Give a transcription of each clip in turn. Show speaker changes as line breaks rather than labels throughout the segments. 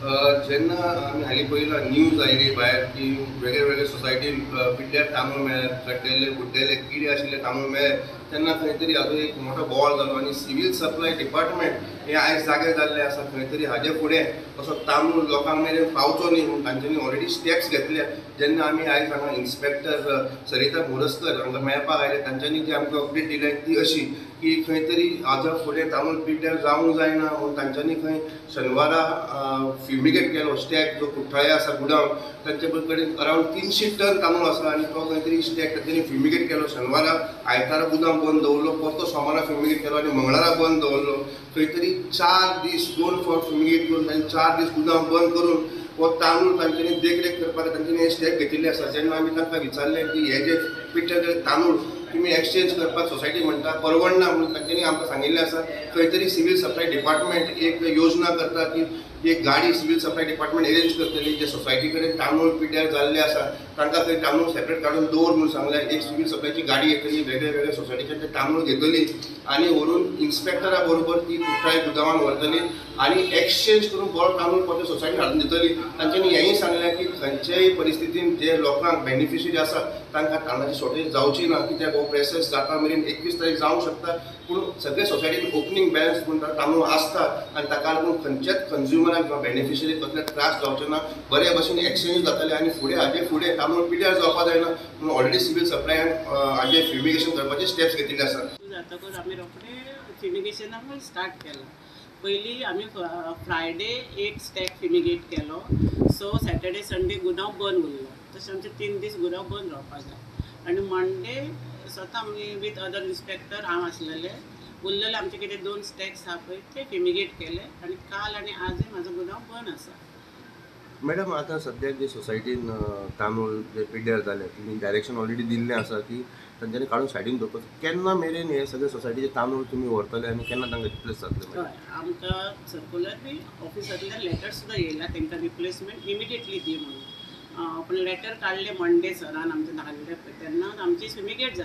जेन्ना आमी हालीं पळयलां न्यूज आयली भायर की वेगळे वेगळे सोसायटीन पिड्ड्यार तांदूळ मेळ्ळे, कड्डेले बुड्डेले किडे आशिल्ले तांदूळ मेळ्ळे तेन्ना खंय तरी हाजो एक मोठो बोवाळ जालो आनी सिवील सप्लाय डिपार्टमेंट हे आयज जागे जाल्ले आसा. खंय तरी हाजे फुडें असो तांदूळ लोकांक मेरेन पावचो न्ही म्हूण तांच्यांनी ऑलरेडी स्टेप्स घेतल्या. जेन्ना आमी आयज हांगा इन्स्पेक्टर सरिता मोरजकर हांगा मेळपाक आयले तांच्यांनी जी आमकां अपडेट दिल्या ती अशी की खंय तरी हाज्या फुडें तांदूळ पिड्ड्यार जावंक जायना म्हूण तांच्यांनी खंय शेनवारा फ्युमिगेट केलो. स्टॅक जो कुठ्ठाळे आसा गुडावन तांचे कडेन अरावंड 300 टन तांदूळ आसा आनी तो खंय तरी स्टॅक तांच्यांनी फ्युमिगेट केलो. शेनवारा आयतारा गुदाम बंद दवरलो, परतो सोमारा फ्युमिगेट केलो आनी मंगळारा बंद दवरलो. खंय तरी 4 दीस 2 फावट फ्युमिगेट करून तांणी 4 दीस गुदाम बंद करून हो तांदूळ तांच्यांनी देखरेख करपाक तांच्यांनी हे स्टेप घेतिल्ले आसा. जेन्ना आमी तांकां विचारलें की हे जे पिड्ड्यार तांदूळ तुम्ही एक्सचेंज करपाक सोसायटी म्हणटा परवडना म्हणून तांच्यांनी आमकां सांगिल्लें आसा खंय तरी सिवील सप्लाय डिपार्टमेंट एक योजना करता की एक गाडी सिवील सप्लाय डिपार्टमेंट अरेंज करतली जे सोसायटी कडेन तांदूळ पिड्ड्यार जाल्ले आसा तांकां थंय तांदूळ सेपरेट काडून दवर म्हणून सांगल्यार एक सिवील सप्लायची गाडी येतली, वेगळे वेगळे सोसायटीचे ते तांदूळ घेतली आनी व्हरून इन्स्पेक्टरा बरोबर ती कुठ्ठाळे गुदावान व्हरतली आनी एक्सचेंज करून बरो तांदूळ परते सोसायटीन हाडून दितली. तांच्यांनी हेंय सांगलें की खंयच्याय परिस्थितीन जे लोकांक बेनिफिशरी आसा तांकां तांदळाची शॉर्टेज जावची ना, कित्याक हो प्रोसेस जाता मेरेन 21 तारीख जावंक शकता. पूण सगळे सोसायटीन ओपनिंग बॅलन्स म्हणटा तांदूळ आसता आनी ताका लागून खंयच्याच कंज्युमराक किंवा बेनिफिशरी कसले त्रास जावचे ना, बरे भशेन एक्सचेंज जातले आनी हाजे फुडें तांदूळ पिड्ड्यार जावपा जायना म्हणून ऑलरेडी सिवील सप्लायान हाजे फ्युमिगेशन करपाचे स्टेप्स घेतिल्ले आसा.
जातकच आमी रोखडे फ्युमिगेशनाक स्टार्ट केलां. पयलीं आमी फ्रायडे एक स्टॅक फ्युमिगेट केलो, सो सॅटर्डे संडे गुदांव बंद उरलो. तशें आमचे 3 दीस गुदांव बंद रावपाक जाय आनी मंडे स्वता आमी वीथ अदर इन्स्पेक्टर हांव आसलेले उरलेले आमचे कितें 2 स्टॅक्स आहा पळय ते फ्युमिगेट केले आनी काल आनी आजूय म्हाजो गुदांव बंद आसा.
मॅडम आतां सद्याक जे सोसायटीन तांदूळ जे पिड्ड्यार जाले तुमी डायरेक्शन ऑलरेडी दिल्लें आसा की तांच्यांनी काडून सायडीन दवरपाचो. केन्ना मेरेन हे सगळे सोसायटीचे तांदूळ तुमी व्हरतले आनी केन्ना तांकां रिप्लेस जातले?
हय, आमकां सर्कुलर बी ऑफिसांतल्यान लेटर सुद्दां येयला तांकां रिप्लेसमेंट इमिडिएटली दी म्हणून. पूण लेटर काडले मंडे सरान आमचे धाडले तेन्ना आमची फ्युमिगेट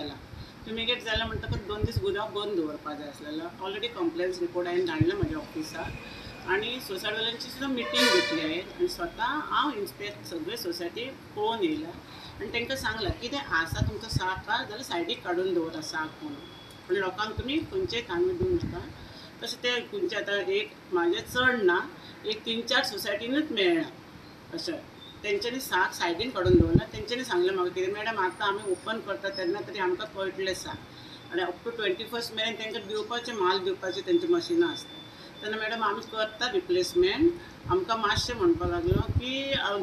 जाला म्हणटकच 2 दीस गुदांव बंद दवरपाक जाय आसलेलो. ऑलरेडी कंप्लेन्स रिपोर्ट हांवें धाडला म्हाज्या ऑफिसाक आनी सोसायटीवाल्यांची सुद्दां मिटींग घेतली हांवें आनी स्वता हांव इन्स्पेक्ट सगळे सोसायटी पळोवन येयला आनी तांकां सांगलां कितें आसा तुमचो साक जाल्यार सायडीक काडून दवरा साक म्हणून, पूण लोकांक तुमी खंयचेय तांदूळ दिवंक नाका. तशें ते खंयचे आतां एक म्हाजें चड ना एक 3-4 सोसायटीनूच मेळना अशें तेंच्यांनी साक सायडीन काडून दवरला. तेंच्यांनी सांगलें म्हाका कितें मॅडम आतां आमी ओपन करता तेन्ना तरी आमकां कळटलें साक आनी अप टू 21 मेरेन तांकां दिवपाचें माल दिवपाचें तेंची मशिनां आसता. तेन्ना मॅडम आमी करता रिप्लेसमेंट. आमकां मातशें म्हणपाक लागलो की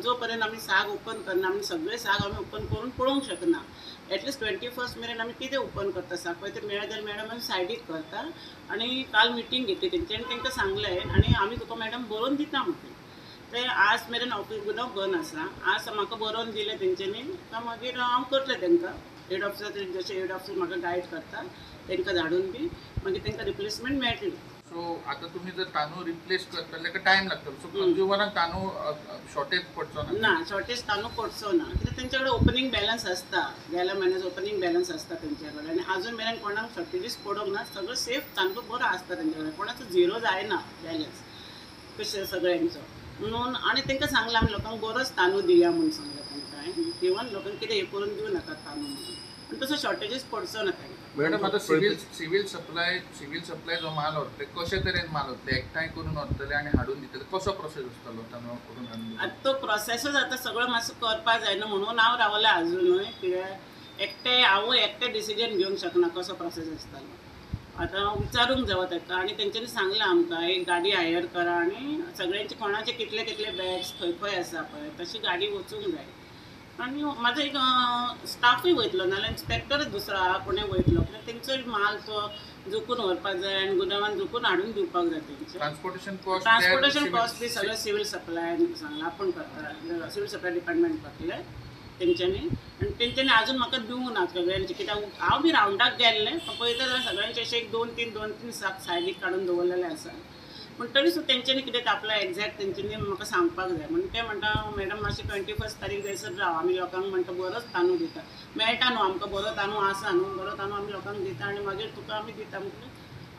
जो पर्यंत आमी साक ओपन करना आमी सगळे साक आमी ओपन करून पळोवंक शकना. एटलिस्ट 21 मेरेन आमी कितें ओपन करता साक पळय तें मेळ्ळें जाल्यार मॅडम आमी सायडीक करता. आनी काल मिटींग घेतली तेंच्यांनी तांकां सांगलें आनी आमी तुका मॅडम बरोवन दिता म्हटलें. ते आज मेरेन ऑफिस गुदांव बंद आसा. आज म्हाका बरोवन दिलें तेंच्यांनी मागीर हांव करतलें तांकां हेड ऑफिसार जशें हेड ऑफिसर म्हाका गायड करता तांकां धाडून बी मागीर तांकां रिप्लेसमेंट मेळटली.
सो आता तुम्ही जर तांदूळ रिप्लेस करतले का टाइम लागतलो. सो कंज्युमरांक तांदूळ शॉर्टेज पडचो ना.
ना शॉर्टेज तांदूळ पडचो ना कित्याक तेंचे कडेन ओपनिंग बॅलन्स आसता. गेल्या म्हयन्याचो ओपनिंग बॅलन्स आसता तेंचे कडेन आनी आजून मेरेन कोणाक शॉर्टेजीस पडोंक ना. सगळो सेफ तांदूळ बरो आसता तेंचे कडेन, कोणाचो झिरो जायना बॅलन्स कशें सगळ्यांचो म्हणून. आनी तांकां सांगलां आमी लोकांक बरोच तांदूळ दिया म्हणून सांगलें तांकां. इवन लोकांक कितें हे करून दिवं नाका तांदूळ म्हणून आनी तसो शॉर्टेजीस पडचो ना तांकां.
मॅडम आता सिव्हिल सप्लाय जो माल व्हरतले कशे तरेन माल व्हरतले एकठांय करून व्हरतले आनी हाडून दितले कसो प्रोसेस आसतलो तांदूळ करून हाडून?
आतां तो प्रोसेसूच आतां सगळो मातसो करपाक जायना म्हणून हांव रावलें आजुनूय कित्याक हांव एकटें डिसिजन घेवंक शकना कसो प्रोसेस आसतलो. आतां विचारूंक जावो ताका आनी तेंच्यांनी सांगलां आमकां एक गाडी हायर करा आनी सगळ्यांचे कोणाचे कितले कितले बॅग्स खंय खंय आसा पळय तशी गाडी वचूंक जाय. आनी म्हाजो एक स्टाफूय वयतलो नाल्यार इन्स्पेक्टरच दुसरो आहा कोणें वयतलो कित्याक तेंचो माल तो जुकून व्हरपाक जाय आनी गुदावान जुकून हाडून दिवपाक जाय तेंचे. ट्रान्सपोर्टेशन कॉस्ट बी सगळें सिवील सप्लायान सांगलां आपूण करता सिवील सप्लाय डिपार्टमेंट करतलें तेंच्यांनी आनी तेंच्यांनी आजून म्हाका दिवंक ना सगळ्यांचे कित्याक हांव बी रावंडाक गेल्लें पळयता जाल्यार सगळ्यांचे अशें एक 2-3 साक सायडीक काडून दवरलेले आसा. पूण तरी सुद्दां तेंच्यांनी कितें आपलो एक्झॅक्ट तेंच्यांनी म्हाका सांगपाक जाय म्हणून ते म्हणटा मॅडम मातशी 21 तारीख जायसर राव आमी लोकांक म्हणटा बरोच तांदूळ दिता मेळटा न्हू आमकां बरो तांदूळ आसा न्हू बरो तांदूळ आमी लोकांक दिता आनी मागीर तुका आमी दिता म्हणून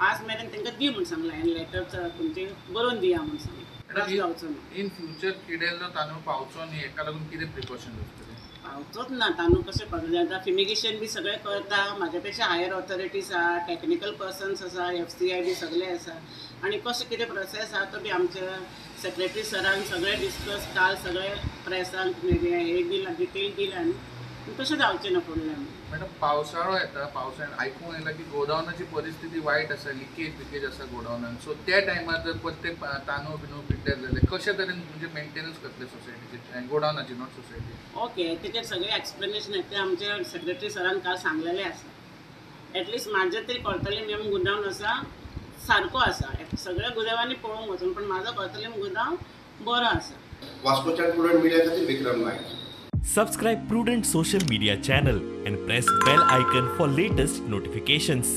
आज मेरेन तांकां दी म्हूण सांगलें हांवें लेटर तुमचे बरोवन दिया म्हूण सांगलें. त्रास जावचो ना.
इन फ्युचर किडेल्लो तांदूळ पावचो न्ही हेका लागून कितें प्रिकॉशन आसतलें?
पावचोच ना तांदूळ कशें पडले आतां फिमिगेशन बी सगळें करता. म्हाज्या पेक्षा हायर ऑथॉरिटीज आहा, टॅक्निकल पर्सन्स आसा, FCI बी सगळे आसा. आनी कशें कितें प्रोसेस आहा तो बी आमच्या सेक्रेटरी सरान सगळें डिस्कस काल सगळे प्रेसांक हे दिला डिटेल दिला आनी तशें जावचें ना फुडल्यान.
मॅडम पावसाळो येता, पावसाळ्यात आयकूंक येयला की गोडावनाची परिस्थिती वायट आसा, लिकेज आसा गोडावनान. सो त्या टायमार जर परते तांदूळ बिनूळ पिड्ड्यार जाले कशे तरेन म्हणजे मेंटेनन्स करतले सोसायटीचे गोडावनाची नॉट सोसायटी?
ओके तेचेर सगळे एक्सप्लेनेशन ते आमच्या सेक्रेटरी सरान काल सांगलेले आसा. एटलिस्ट म्हाजें तरी कळटलें मेम गुदांवन आसा सारको आसा. सगळ्या गुदावांनी पळोवंक वचून पण म्हाजो कळटलें गुदांव बरो आसा.
वास्कोच्या प्रुडंट मिडिया खातीर विक्रम नायक.
Subscribe Prudent social media channel and press bell icon for latest notifications.